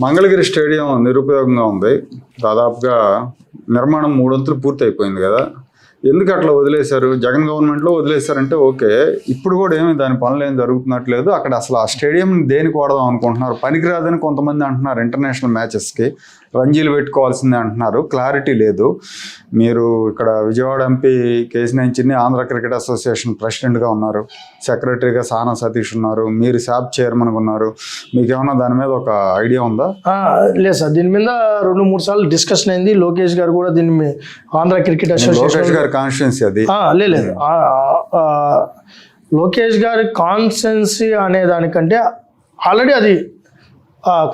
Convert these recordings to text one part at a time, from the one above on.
Mangalagiri stadium నిరుపయోగంగా ఉంది. దాదాపుగా నిర్మాణం 3 వంతులు పూర్తి అయిపోయింది కదా. ఎందుకు అట్లా వదిలేశారు? జగన్ గవర్నమెంట్లో వదిలేశారంటే ఓకే, ఇప్పుడు కూడా ఏమి దాని పనులు ఏమి జరుగుతున్నట్లేదు. అక్కడ అసలు ఆ స్టేడియం దేనికి వాడదాం అనుకుంటున్నారు? పనికిరాదని కొంతమంది అంటున్నారు. ఇంటర్నేషనల్ మ్యాచెస్కి రంజీలు పెట్టుకోవాల్సిందే అంటున్నారు. క్లారిటీ లేదు. మీరు ఇక్కడ విజయవాడ ఎంపీ కేశినేని చిన్ని ఆంధ్ర క్రికెట్ అసోసియేషన్ ప్రెసిడెంట్గా ఉన్నారు, సెక్రటరీగా సానా సతీష్ ఉన్నారు, మీరు శాప్ చైర్మన్గా ఉన్నారు. మీకు ఏమన్నా దాని మీద ఒక ఐడియా ఉందా? లేదు సార్, దీని మీద 2-3 సార్లు డిస్కషన్ అయింది. లోకేష్ గారు కూడా దీన్ని ఆంధ్ర క్రికెట్ అసోసియేషన్ గారి కాన్స్టిట్యున్సీ అది లేదు లోకేష్ గారి కాన్స్టిట్యున్సీ అనే దానికంటే ఆల్రెడీ అది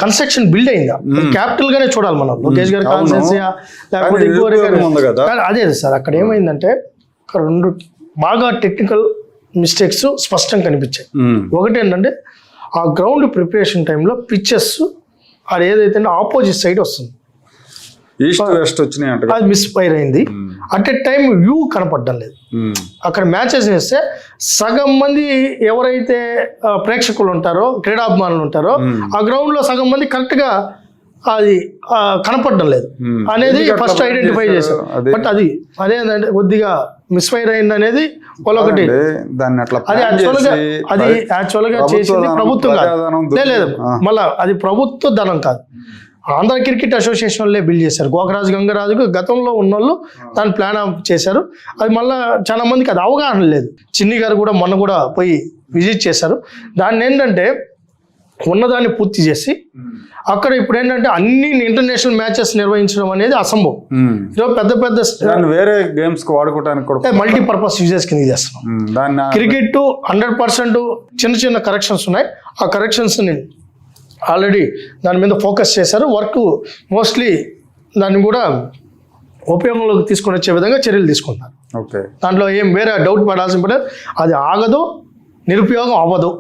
కన్స్ట్రక్షన్ బిల్డ్ అయిందా, క్యాపిటల్ గానే చూడాలి మనం. లోకేష్ గారి కాన్స్టిట్యున్సీ లేకపోతే అదే సార్. అక్కడ ఏమైందంటే 2 బాగా టెక్నికల్ మిస్టేక్స్ స్పష్టంగా కనిపించాయి. ఒకటి ఏంటంటే ఆ గ్రౌండ్ ప్రిపరేషన్ టైంలో పిచ్చెస్ అది ఏదైతే ఆపోజిట్ సైడ్ వస్తుంది, ఈస్ట్ వెస్ట్ వచ్చినాయి, అది మిస్ఫైర్ అయింది. అట్ ఎ టైం వ్యూ కనపడడం లేదు. అక్కడ మ్యాచెస్ వేస్తే సగం మంది ఎవరైతే ప్రేక్షకులు ఉంటారో, క్రీడాభిమానులు ఉంటారో, ఆ గ్రౌండ్ లో సగం మంది కరెక్ట్ గా అది కనపడడం లేదు అనేది ఫస్ట్ ఐడెంటిఫై చేశారు. బట్ అదేంటంటే కొద్దిగా మిస్ఫైర్ అయింది అనేది ఒకటి. అది యాక్చువల్గా చేసింది ప్రభుత్వం కాదు, లేదు మళ్ళా అది ప్రభుత్వ ధనం కాదు. ఆంధ్ర క్రికెట్ అసోసియేషన్ వాళ్ళే బిల్డ్ చేశారు. గోకరాజు గంగరాజుకు గతంలో ఉన్న వాళ్ళు దాన్ని ప్లాన్ చేశారు. అది మళ్ళీ చాలా మందికి అది అవగాహన లేదు. చిన్ని గారు కూడా మొన్న కూడా పోయి విజిట్ చేశారు. దాన్ని ఏంటంటే ఉన్నదాన్ని పూర్తి చేసి అక్కడ ఇప్పుడు ఏంటంటే అన్ని ఇంటర్నేషనల్ మ్యాచెస్ నిర్వహించడం అనేది అసంభవం. ఈరోజు పెద్ద వేరే గేమ్స్ వాడుకోవడానికి మల్టీపర్పస్ యూజెస్ కింద చేస్తున్నాం. క్రికెట్ 100% చిన్న కరెక్షన్స్ ఉన్నాయి. ఆ కరెక్షన్స్ ఆల్రెడీ దాని మీద ఫోకస్ చేశారు. వర్క్ మోస్ట్లీ దాన్ని కూడా ఉపయోగంలోకి తీసుకొని వచ్చే విధంగా చర్యలు తీసుకుంటారు. ఓకే, దాంట్లో ఏం వేరే డౌట్ పడాల్సిన పడదు. అది ఆగదు, నిరుపయోగం అవ్వదు.